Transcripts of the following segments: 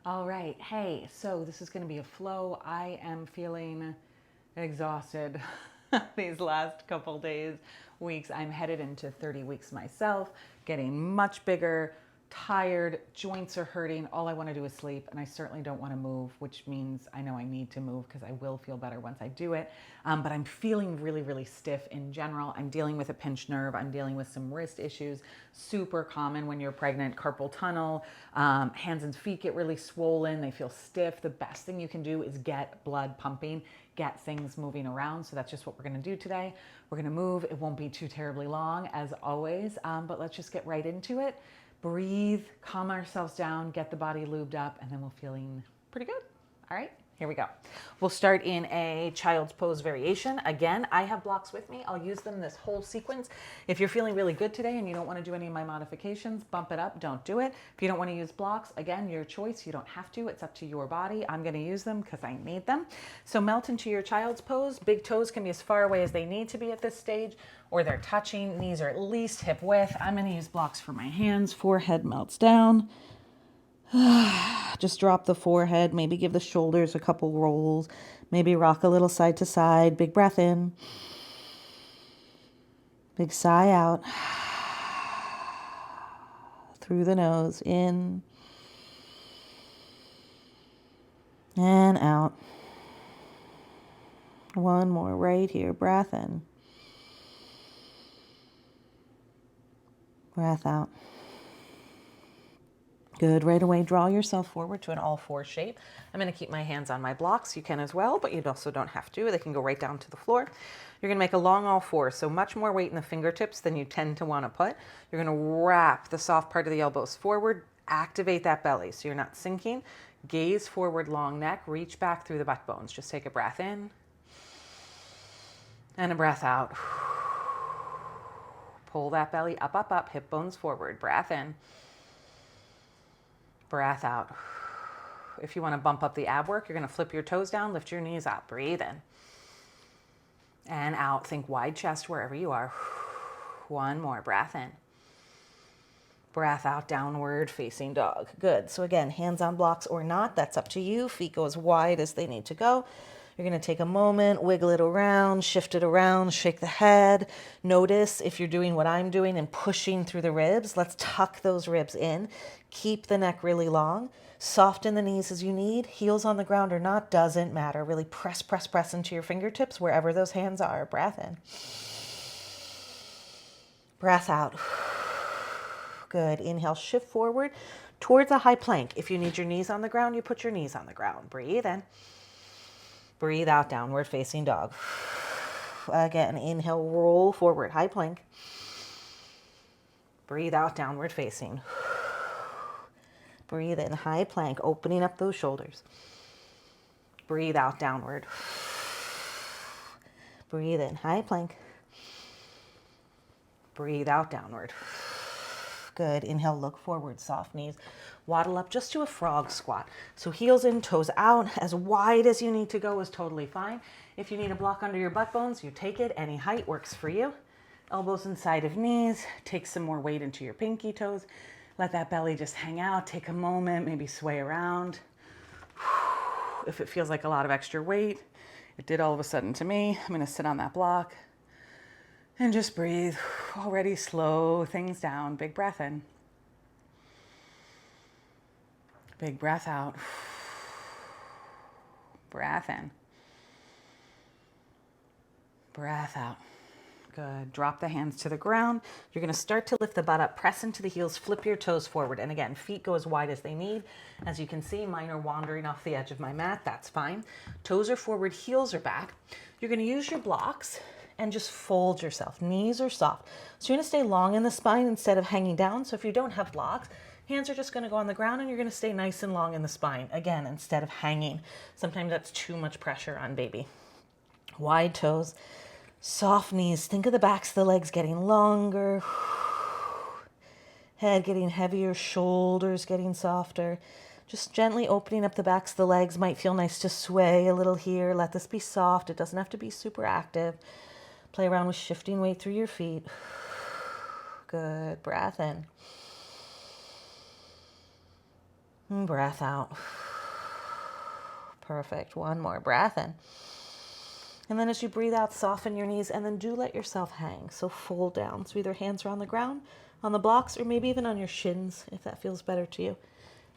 All right. Hey, so this is going to be a flow. I am feeling exhausted these last couple days, weeks. I'm headed into 30 weeks myself, getting much bigger, tired, joints are hurting. All I want to do is sleep, and I certainly don't want to move, which means I know I need to move because I will feel better once I do it. But I'm feeling really, really stiff in general. I'm dealing with a pinched nerve. I'm dealing with some wrist issues, super common when you're pregnant, carpal tunnel. Hands and feet get really swollen. They feel stiff. The best thing you can do is get blood pumping, get things moving around. So that's just what we're going to do today. We're going to move. It won't be too terribly long, as always, but let's just get right into it. Breathe, calm ourselves down, get the body lubed up, and then we're feeling pretty good. All right, here we go. We'll start in a child's pose variation. Again, I have blocks with me. I'll use them this whole sequence. If you're feeling really good today and you don't want to do any of my modifications, bump it up, don't do it. If you don't want to use blocks, again, your choice. You don't have to. It's up to your body. I'm going to use them because I need them. So melt into your child's pose. Big toes can be as far away as they need to be at this stage, or they're touching. Knees are at least hip width. I'm going to use blocks for my hands. Forehead melts down. Just drop the forehead, maybe give the shoulders a couple rolls, maybe rock a little side to side. Big breath in, big sigh out. Through the nose, in and out. One more right here. Breath in, breath out. Good. Right away, draw yourself forward to an all-four shape. I'm going to keep my hands on my blocks. You can as well, but you also don't have to. They can go right down to the floor. You're going to make a long all-four, so much more weight in the fingertips than you tend to want to put. You're going to wrap the soft part of the elbows forward, activate that belly so you're not sinking. Gaze forward, long neck, reach back through the butt bones. Just take a breath in and a breath out. Pull that belly up, up, up, hip bones forward. Breath in. Breath out. If you want to bump up the ab work, you're going to flip your toes down, lift your knees up. Breathe in. And out. Think wide chest wherever you are. One more. Breath in. Breath out, downward facing dog. Good. So again, hands on blocks or not, that's up to you. Feet go as wide as they need to go. You're going to take a moment, wiggle it around, shift it around, shake the head. Notice if you're doing what I'm doing and pushing through the ribs, let's tuck those ribs in. Keep the neck really long. Soften the knees as you need. Heels on the ground or not, doesn't matter. Really press, press, press into your fingertips wherever those hands are. Breath in. Breath out. Good. Inhale, shift forward towards a high plank. If you need your knees on the ground, you put your knees on the ground. Breathe in. Breathe out, downward facing dog. Again, inhale, roll forward, high plank. Breathe out, downward facing. Breathe in, high plank, opening up those shoulders. Breathe out, downward. Breathe in, high plank. Breathe out, downward. Good. Inhale, look forward, soft knees. Waddle up just to a frog squat. So heels in, toes out, as wide as you need to go is totally fine. If you need a block under your butt bones, you take it. Any height works for you. Elbows inside of knees. Take some more weight into your pinky toes. Let that belly just hang out. Take a moment, maybe sway around. If it feels like a lot of extra weight, it did all of a sudden to me. I'm going to sit on that block and just breathe. Already slow things down. Big breath in. Big breath out. Breath in. Breath out. Good. Drop the hands to the ground. You're going to start to lift the butt up, press into the heels, flip your toes forward. And again, feet go as wide as they need. As you can see, mine are wandering off the edge of my mat. That's fine. Toes are forward, heels are back. You're going to use your blocks and just fold yourself. Knees are soft. So you're going to stay long in the spine instead of hanging down. So if you don't have blocks, hands are just going to go on the ground and you're going to stay nice and long in the spine. Again, instead of hanging. Sometimes that's too much pressure on baby. Wide toes, soft knees. Think of the backs of the legs getting longer. Head getting heavier, shoulders getting softer. Just gently opening up the backs of the legs. Might feel nice to sway a little here. Let this be soft. It doesn't have to be super active. Play around with shifting weight through your feet. Good. Breath in. And breath out. Perfect. One more breath in. And then as you breathe out, soften your knees and then do let yourself hang. So fold down. So either hands are on the ground, on the blocks, or maybe even on your shins if that feels better to you.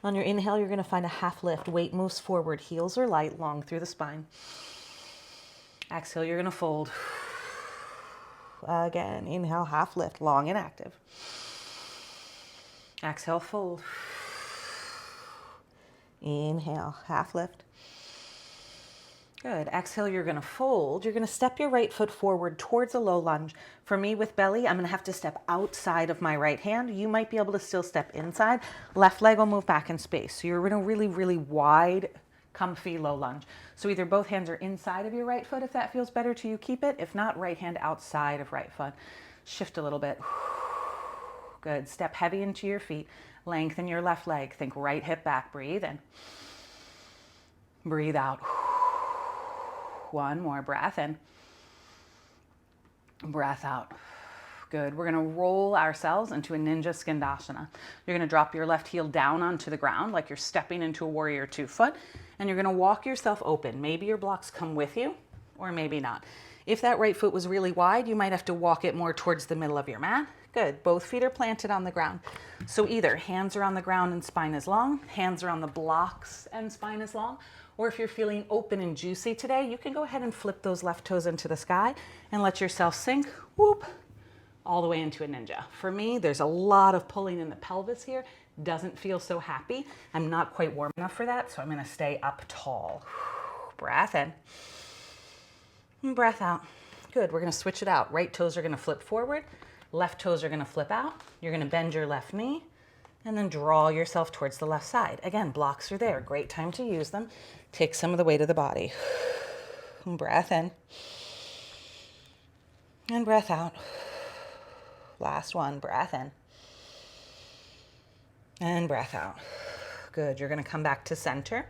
On your inhale, you're going to find a half lift. Weight moves forward. Heels are light, long through the spine. Exhale, you're going to fold. Again, inhale, half lift, long and active. Exhale, fold. Inhale, half lift. Good. Exhale, you're going to fold. You're going to step your right foot forward towards a low lunge. For me with belly, I'm going to have to step outside of my right hand. You might be able to still step inside. Left leg will move back in space. So you're in a really, really wide, comfy low lunge. So either both hands are inside of your right foot. If that feels better to you, keep it. If not, right hand outside of right foot. Shift a little bit. Good. Step heavy into your feet. Lengthen your left leg. Think right hip back. Breathe in. Breathe out. One more breath in. Breath out. Good. We're going to roll ourselves into a ninja skandasana. You're going to drop your left heel down onto the ground like you're stepping into a warrior 2 foot, and you're going to walk yourself open. Maybe your blocks come with you, or maybe not. If that right foot was really wide, you might have to walk it more towards the middle of your mat. Good. Both feet are planted on the ground. So either hands are on the ground and spine is long, hands are on the blocks and spine is long, or if you're feeling open and juicy today, you can go ahead and flip those left toes into the sky and let yourself sink, whoop, all the way into a ninja. For me, there's a lot of pulling in the pelvis here. Doesn't feel so happy. I'm not quite warm enough for that, so I'm gonna stay up tall. Breath in. And breath out. Good, we're gonna switch it out. Right toes are gonna flip forward. Left toes are gonna flip out. You're gonna bend your left knee and then draw yourself towards the left side. Again, blocks are there. Great time to use them. Take some of the weight of the body. And breath in. And breath out. Last one, breath in. And breath out. Good, you're gonna come back to center.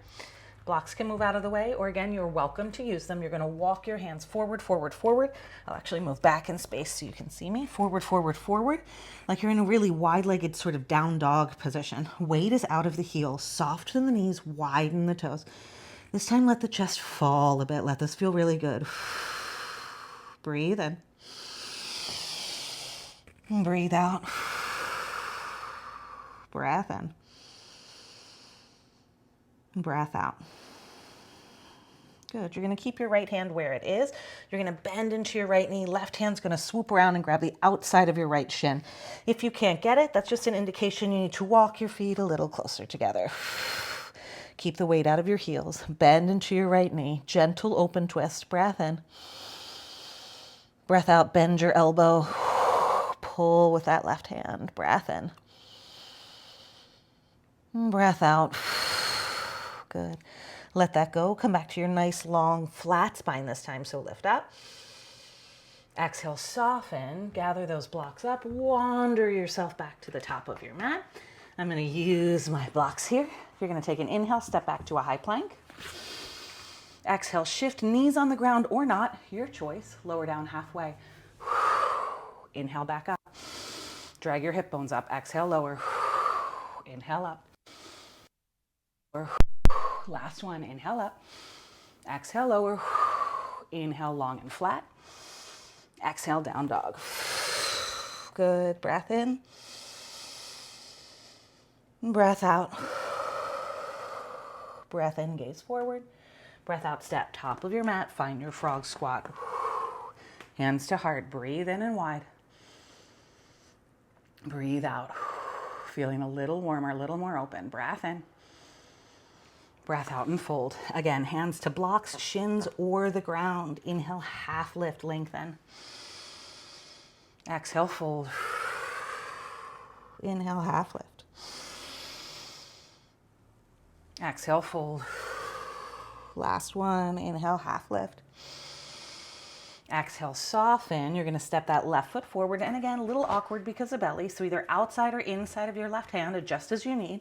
Blocks can move out of the way, or again, you're welcome to use them. You're gonna walk your hands forward, forward, forward. I'll actually move back in space so you can see me. Forward, forward, forward. Like you're in a really wide-legged sort of down dog position. Weight is out of the heels, soften the knees, widen the toes. This time, let the chest fall a bit. Let this feel really good. Breathe in. Breathe out. Breath in. Breath out. Good. You're going to keep your right hand where it is. You're going to bend into your right knee. Left hand's going to swoop around and grab the outside of your right shin. If you can't get it, that's just an indication you need to walk your feet a little closer together. Keep the weight out of your heels. Bend into your right knee. Gentle open twist. Breath in. Breath out. Bend your elbow. Pull with that left hand. Breath in. Breath out. Good. Let that go. Come back to your nice, long, flat spine this time. So lift up. Exhale, soften. Gather those blocks up. Wander yourself back to the top of your mat. I'm going to use my blocks here. You're going to take an inhale, step back to a high plank. Exhale, shift knees on the ground or not. Your choice. Lower down halfway. Inhale, back up. Drag your hip bones up. Exhale, lower. Inhale up. Last one. Inhale up. Exhale, lower. Inhale, long and flat. Exhale, down dog. Good. Breath in. Breath out. Breath in, gaze forward. Breath out, step top of your mat. Find your frog squat. Hands to heart. Breathe in and wide. Breathe out. Feeling a little warmer, a little more open. Breath in. Breath out and fold. Again, hands to blocks, shins, or the ground. Inhale, half lift, lengthen. Exhale, fold. Inhale, half lift. Exhale, fold. Last one. Inhale, half lift. Exhale, soften. You're going to step that left foot forward. And again, a little awkward because of belly. So either outside or inside of your left hand, adjust as you need.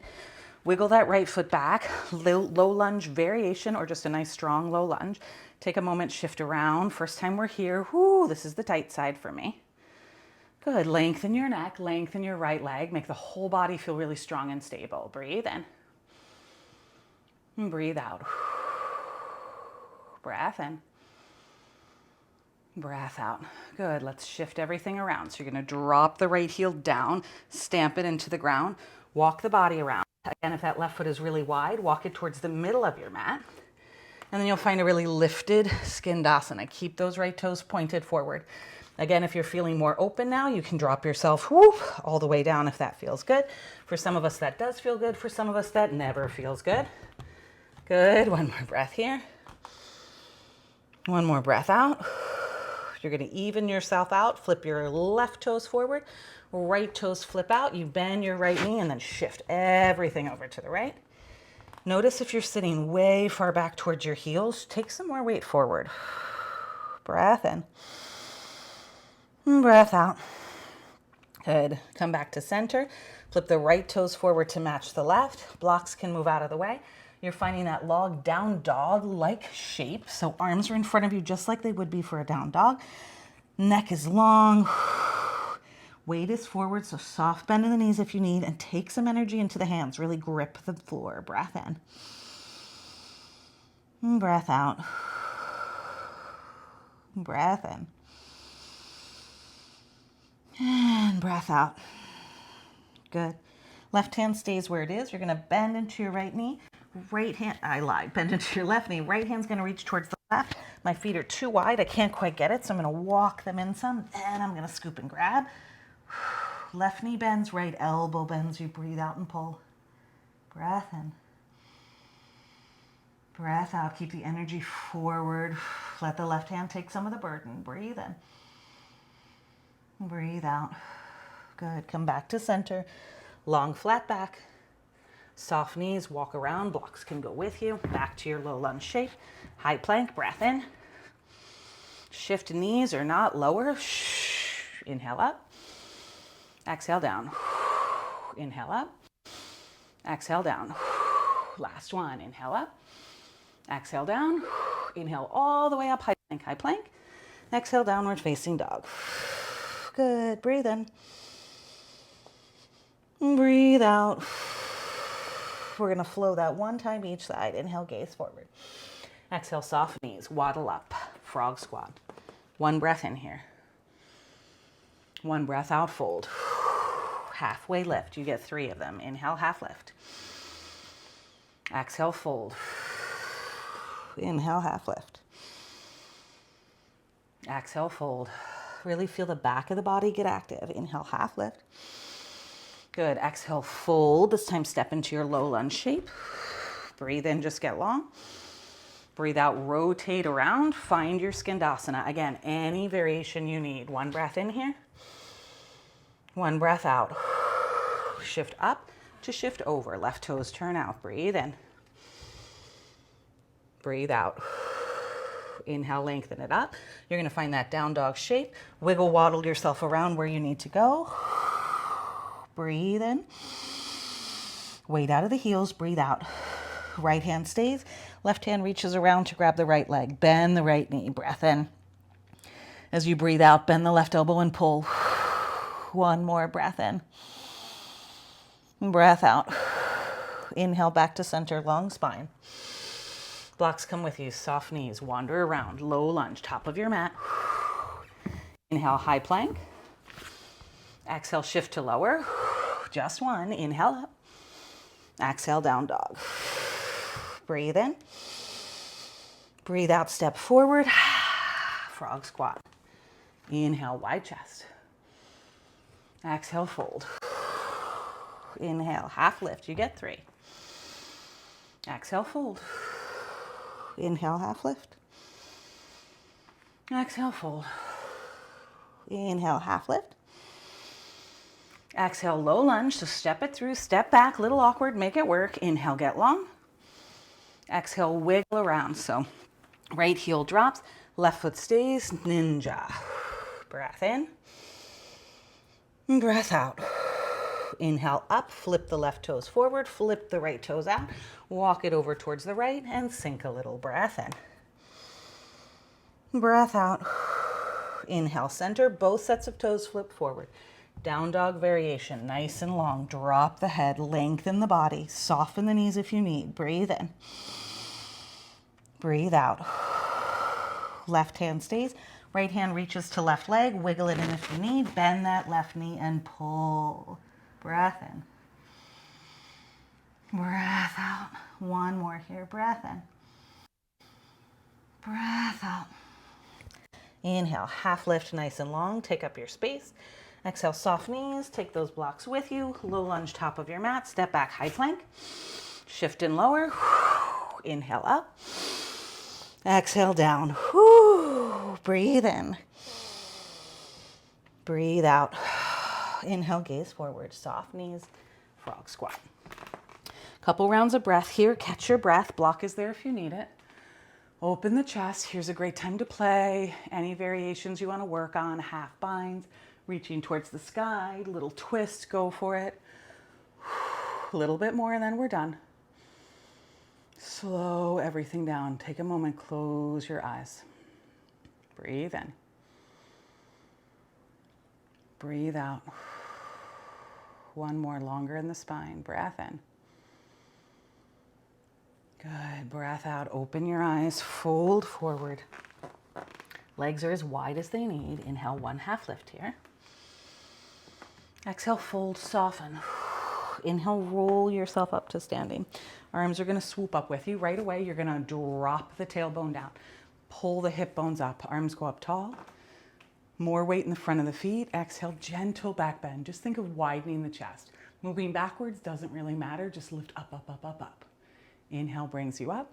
Wiggle that right foot back. Low lunge variation, or just a nice strong low lunge. Take a moment, shift around. First time we're here. Whoo, this is the tight side for me. Good. Lengthen your neck, lengthen your right leg. Make the whole body feel really strong and stable. Breathe in. And breathe out. Breath in. Breath out. Good. Let's shift everything around. So you're going to drop the right heel down, stamp it into the ground, walk the body around. Again, if that left foot is really wide, walk it towards the middle of your mat. And then you'll find a really lifted skindasana. Keep those right toes pointed forward. Again, if you're feeling more open now, you can drop yourself all the way down if that feels good. For some of us, that does feel good. For some of us, that never feels good. Good. One more breath here. One more breath out. You're going to even yourself out. Flip your left toes forward. Right toes flip out. You bend your right knee and then shift everything over to the right. Notice if you're sitting way far back towards your heels, take some more weight forward. Breath in. Breath out. Good. Come back to center. Flip the right toes forward to match the left. Blocks can move out of the way. You're finding that log down dog-like shape. So arms are in front of you just like they would be for a down dog. Neck is long. Weight is forward, so soft bend in the knees if you need, and take some energy into the hands. Really grip the floor. Breath in. And breath out. Breath in. And breath out. Good. Left hand stays where it is. You're going to bend into your right knee. Right hand, I lied, bend into your left knee. Right hand's going to reach towards the left. My feet are too wide. I can't quite get it, so I'm going to walk them in some, and I'm going to scoop and grab. Left knee bends, right elbow bends. You breathe out and pull. Breath in. Breath out. Keep the energy forward. Let the left hand take some of the burden. Breathe in. Breathe out. Good. Come back to center. Long flat back. Soft knees. Walk around. Blocks can go with you. Back to your low lunge shape. High plank. Breath in. Shift knees or not. Lower. Inhale up. Exhale down. Inhale up. Exhale down. Last one. Inhale up. Exhale down. Inhale all the way up. High plank, high plank. Exhale, downward facing dog. Good. Breathe in. Breathe out. We're going to flow that one time each side. Inhale, gaze forward. Exhale, soft knees. Waddle up. Frog squat. One breath in here. One breath out, fold. Halfway lift. You get 3 of them. Inhale, half lift. Exhale, fold. Inhale, half lift. Exhale, fold. Really feel the back of the body get active. Inhale, half lift. Good. Exhale, fold. This time step into your low lunge shape. Breathe in, just get long. Breathe out, rotate around. Find your skindasana. Again, any variation you need. One breath in here. One breath out. Shift up to shift over. Left toes turn out. Breathe in. Breathe out. Inhale, lengthen it up. You're going to find that down dog shape. Wiggle, waddle yourself around where you need to go. Breathe in. Weight out of the heels. Breathe out. Right hand stays. Left hand reaches around to grab the right leg. Bend the right knee. Breath in. As you breathe out, bend the left elbow and pull. One more breath in. Breath out. Inhale back to center, long spine. Blocks come with you, soft knees, wander around, low lunge, top of your mat. Inhale, high plank. Exhale, shift to lower. Just one. Inhale up. Exhale, down dog. Breathe in. Breathe out, step forward. Frog squat. Inhale, wide chest. Exhale, fold. Inhale, half lift. You get 3. Exhale, fold. Inhale, half lift. Exhale, fold. Inhale, half lift. Exhale, low lunge. So step it through, step back, little awkward, make it work. Inhale, get long. Exhale, wiggle around. So right heel drops, left foot stays, ninja. Breath in. Breath out. Inhale up, flip the left toes forward, flip the right toes out, walk it over towards the right, and sink a little. Breath in. Breath out. Inhale, center, both sets of toes flip forward. Down dog variation, nice and long. Drop the head, lengthen the body, soften the knees if you need. Breathe in. Breathe out. Left hand stays. Right hand reaches to left leg. Wiggle it in if you need. Bend that left knee and pull. Breath in. Breath out. One more here. Breath in. Breath out. Inhale, half lift, nice and long. Take up your space. Exhale, soft knees. Take those blocks with you. Low lunge, top of your mat. Step back, high plank. Shift and lower. Inhale up. Exhale down. Breathe in. Breathe out. Inhale, gaze forward. Soft knees, frog squat. Couple rounds of breath here. Catch your breath. Block is there if you need it. Open the chest. Here's a great time to play. Any variations you want to work on. Half binds, reaching towards the sky, little twist, go for it. A little bit more and then we're done. Slow everything down. Take a moment, close your eyes. Breathe in. Breathe out. One more, longer in the spine. Breath in. Good. Breath out. Open your eyes. Fold forward. Legs are as wide as they need. Inhale, one half lift here. Exhale, fold, soften. Inhale, roll yourself up to standing. Arms are going to swoop up with you. Right away, you're going to drop the tailbone down. Pull the hip bones up. Arms go up tall. More weight in the front of the feet. Exhale, gentle back bend. Just think of widening the chest. Moving backwards doesn't really matter. Just lift up, up, up, up, up. Inhale brings you up.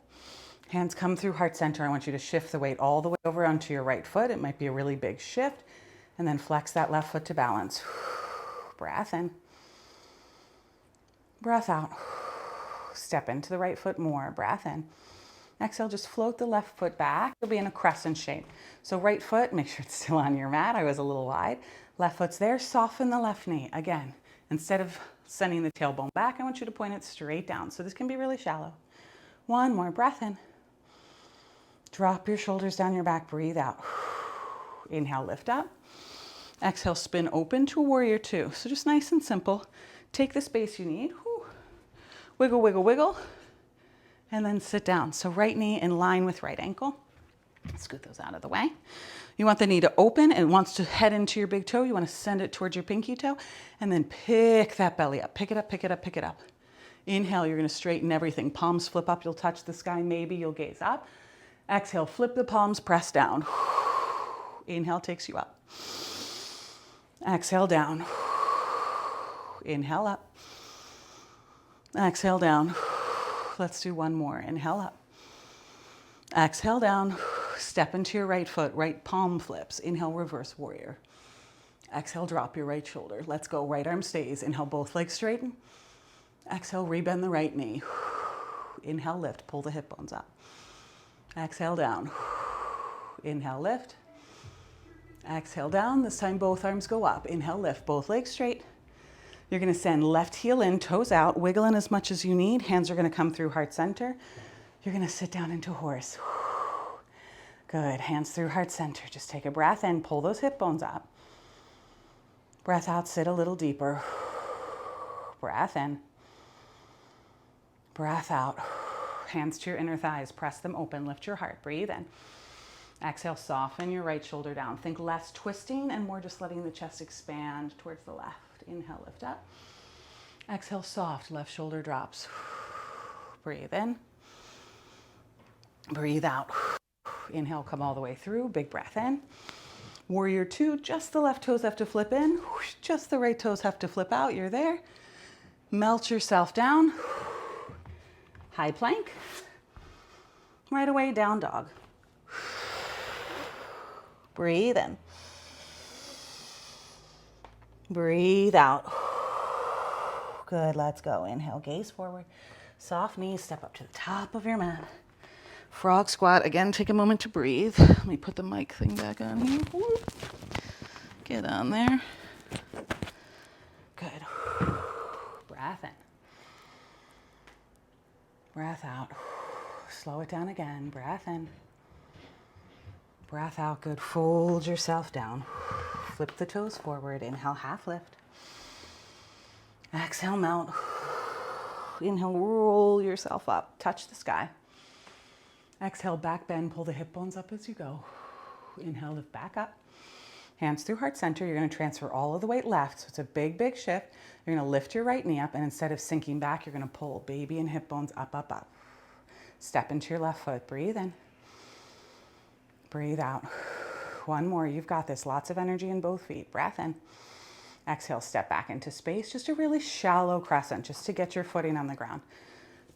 Hands come through heart center. I want you to shift the weight all the way over onto your right foot. It might be a really big shift. And then flex that left foot to balance. Breath in. Breath out. Step into the right foot more. Breath in. Exhale, just float the left foot back. You'll be in a crescent shape. So right foot, make sure it's still on your mat. I was a little wide. Left foot's there. Soften the left knee. Again, instead of sending the tailbone back, I want you to point it straight down. So this can be really shallow. One more breath in. Drop your shoulders down your back. Breathe out. Inhale, lift up. Exhale, spin open to a warrior two. So just nice and simple. Take the space you need. Wiggle, wiggle, wiggle. And then sit down. So right knee in line with right ankle. Scoot those out of the way. You want the knee to open. It wants to head into your big toe. You want to send it towards your pinky toe. And then pick that belly up. Pick it up, pick it up, pick it up. Inhale, you're going to straighten everything. Palms flip up. You'll touch the sky. Maybe you'll gaze up. Exhale, flip the palms, press down. Inhale takes you up. Exhale down. Inhale up. Exhale down. Let's do one more. Inhale up. Exhale down. Step into your right foot. Right palm flips. Inhale, reverse warrior. Exhale, drop your right shoulder. Let's go. Right arm stays. Inhale, both legs straighten. Exhale, rebend the right knee. Inhale, lift. Pull the hip bones up. Exhale down. Inhale, lift. Exhale down. This time both arms go up. Inhale, lift. Both legs straight. You're going to send left heel in, toes out. Wiggle in as much as you need. Hands are going to come through heart center. You're going to sit down into horse. Good. Hands through heart center. Just take a breath in. Pull those hip bones up. Breath out. Sit a little deeper. Breath in. Breath out. Hands to your inner thighs. Press them open. Lift your heart. Breathe in. Exhale, soften your right shoulder down. Think less twisting and more just letting the chest expand towards the left. Inhale, lift up. Exhale, soft. Left shoulder drops. Breathe in. Breathe out. Inhale, come all the way through. Big breath in. Warrior two, just the left toes have to flip in. Just the right toes have to flip out. You're there. Melt yourself down. High plank. Right away, down dog. Breathe in. Breathe out. Good, let's go. Inhale, gaze forward. Soft knees, step up to the top of your mat. Frog squat. Again, take a moment to breathe. Let me put the mic thing back on here. Get on there. Good. Breath in. Breath out. Slow it down again. Breath in. Breath out. Good. Fold yourself down. Flip the toes forward. Inhale, half lift. Exhale, melt. Inhale, roll yourself up. Touch the sky. Exhale, back bend. Pull the hip bones up as you go. Inhale, lift back up. Hands through heart center. You're going to transfer all of the weight left. So it's a big, big shift. You're going to lift your right knee up, and instead of sinking back, you're going to pull baby and hip bones up, up, up. Step into your left foot. Breathe in. Breathe out. One more. You've got this. Lots of energy in both feet. Breath in. Exhale, step back into space. Just a really shallow crescent, just to get your footing on the ground.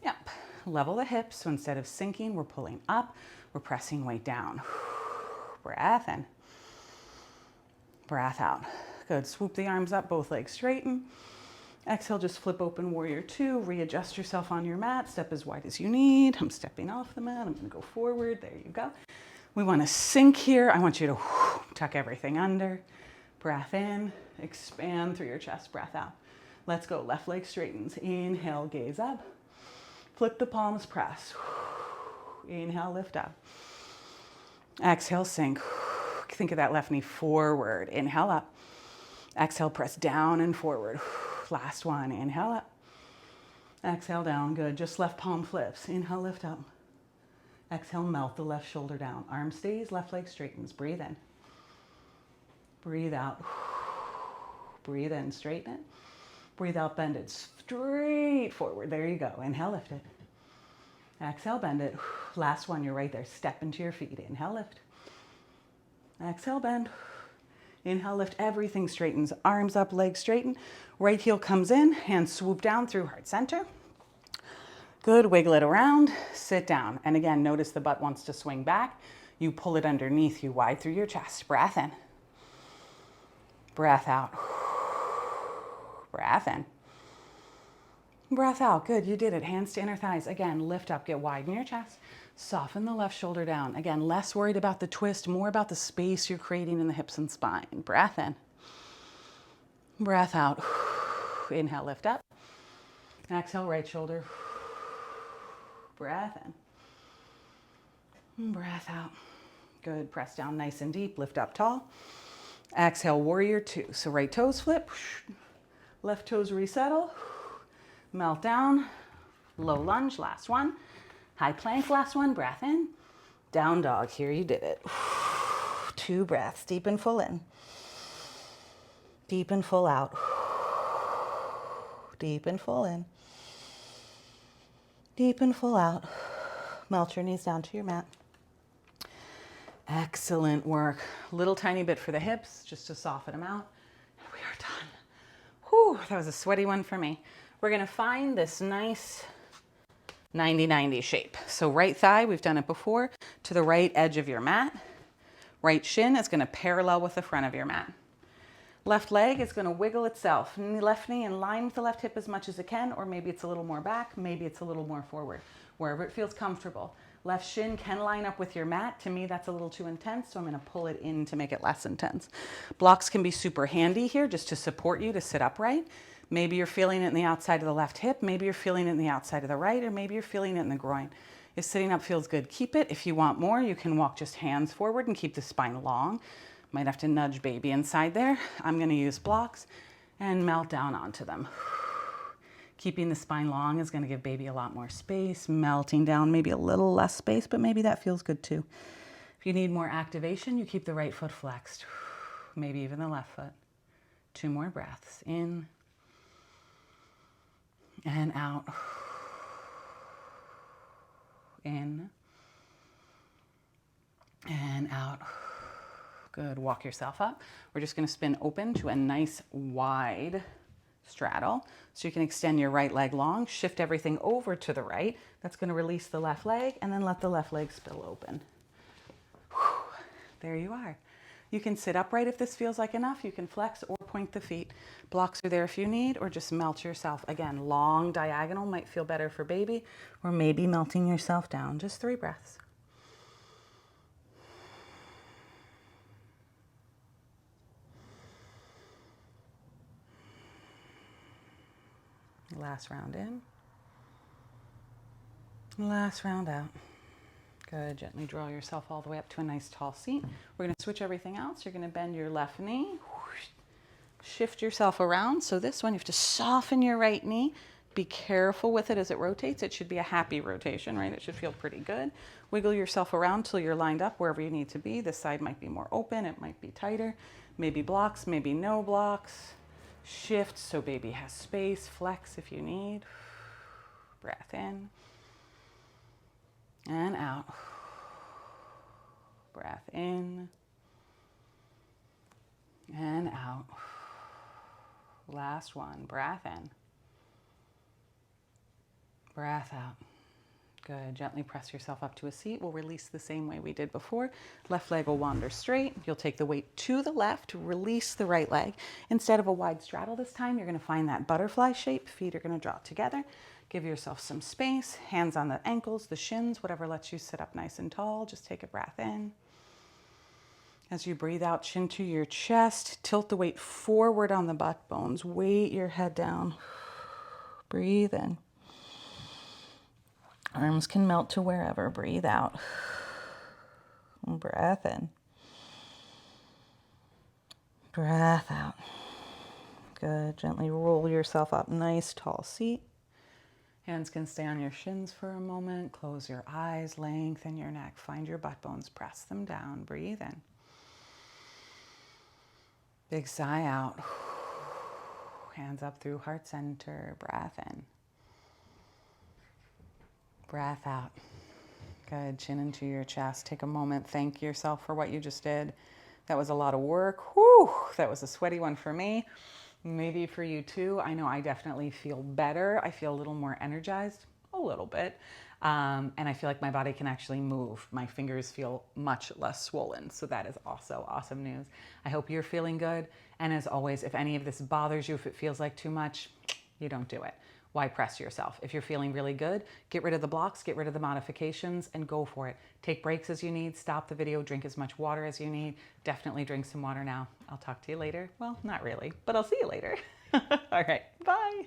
Yep. Level the hips. So instead of sinking, we're pulling up. We're pressing weight down. Breath in. Breath out. Good. Swoop the arms up, both legs straighten. Exhale, just flip open warrior two. Readjust yourself on your mat. Step as wide as you need. I'm stepping off the mat. I'm going to go forward. There you go. We want to sink here. I want you to tuck everything under. Breath in. Expand through your chest. Breath out. Let's go. Left leg straightens. Inhale, gaze up. Flip the palms, press. Inhale, lift up. Exhale, sink. Think of that left knee forward. Inhale up. Exhale, press down and forward. Last one. Inhale up. Exhale down. Good. Just left palm flips. Inhale, lift up. Exhale, melt the left shoulder down. Arm stays, left leg straightens. Breathe in. Breathe out. Breathe in, straighten it. Breathe out, bend it straight forward. There you go. Inhale, lift it. Exhale, bend it. Last one, you're right there. Step into your feet. Inhale, lift. Exhale, bend. Inhale, lift. Everything straightens. Arms up, legs straighten. Right heel comes in. Hands swoop down through heart center. Good. Wiggle it around. Sit down. And again, notice the butt wants to swing back. You pull it underneath you, wide through your chest. Breath in. Breath out. Breath in. Breath out. Good. You did it. Hands to inner thighs. Again, lift up. Get wide in your chest. Soften the left shoulder down. Again, less worried about the twist, more about the space you're creating in the hips and spine. Breath in. Breath out. Inhale, lift up. Exhale, right shoulder. Breath in. Breath out. Good. Press down nice and deep. Lift up tall. Exhale, warrior two. So right toes flip. Left toes resettle. Melt down. Low lunge. Last one. High plank. Last one. Breath in. Down dog. Here you did it. 2 breaths. Deep and full in. Deep and full out. Deep and full in. Deep and full out. Melt your knees down to your mat. Excellent work. Little tiny bit for the hips, just to soften them out. And we are done. Whew, that was a sweaty one for me. We're gonna find this nice 90-90 shape. So right thigh, we've done it before, to the right edge of your mat. Right shin is gonna parallel with the front of your mat. Left leg is gonna wiggle itself. Left knee in line with the left hip as much as it can, or maybe it's a little more back, maybe it's a little more forward, wherever it feels comfortable. Left shin can line up with your mat. To me, that's a little too intense, so I'm gonna pull it in to make it less intense. Blocks can be super handy here just to support you to sit upright. Maybe you're feeling it in the outside of the left hip, maybe you're feeling it in the outside of the right, or maybe you're feeling it in the groin. If sitting up feels good, keep it. If you want more, you can walk just hands forward and keep the spine long. Might have to nudge baby inside there. I'm gonna use blocks and melt down onto them. Keeping the spine long is gonna give baby a lot more space. Melting down, maybe a little less space, but maybe that feels good too. If you need more activation, you keep the right foot flexed. Maybe even the left foot. 2 more breaths. In and out. In and out. Good. Walk yourself up. We're just going to spin open to a nice wide straddle. So you can extend your right leg long, shift everything over to the right. That's going to release the left leg, and then let the left leg spill open. Whew. There you are. You can sit upright if this feels like enough. You can flex or point the feet. Blocks are there if you need, or just melt yourself. Again, long diagonal might feel better for baby, or maybe melting yourself down. Just 3 breaths. Last round in. Last round out. Good. Gently draw yourself all the way up to a nice tall seat. We're going to switch everything else. You're going to bend your left knee. Shift yourself around. So this one, you have to soften your right knee. Be careful with it as it rotates. It should be a happy rotation, right? It should feel pretty good. Wiggle yourself around till you're lined up wherever you need to be. This side might be more open. It might be tighter. Maybe blocks, maybe no blocks. Shift so baby has space. Flex if you need. Breath in and out. Breath in and out. Last one. Breath in. Breath out. Good. Gently press yourself up to a seat. We'll release the same way we did before. Left leg will wander straight. You'll take the weight to the left, release the right leg. Instead of a wide straddle this time, you're going to find that butterfly shape. Feet are going to draw together. Give yourself some space. Hands on the ankles, the shins, whatever lets you sit up nice and tall. Just take a breath in. As you breathe out, chin to your chest. Tilt the weight forward on the butt bones. Weight your head down. Breathe in. Arms can melt to wherever. Breathe out. Breath in. Breath out. Good. Gently roll yourself up. Nice tall seat. Hands can stay on your shins for a moment. Close your eyes. Lengthen your neck. Find your butt bones. Press them down. Breathe in. Big sigh out. Hands up through heart center. Breath in. Breath out. Good. Chin into your chest. Take a moment. Thank yourself for what you just did. That was a lot of work. Whew, that was a sweaty one for me. Maybe for you too. I know I definitely feel better. I feel a little more energized, a little bit. And I feel like my body can actually move. My fingers feel much less swollen. So that is also awesome news. I hope you're feeling good. And as always, if any of this bothers you, if it feels like too much, you don't do it. Why press yourself? If you're feeling really good, get rid of the blocks, get rid of the modifications, and go for it. Take breaks as you need, stop the video, drink as much water as you need. Definitely drink some water now. I'll talk to you later. Well, not really, but I'll see you later. All right, bye.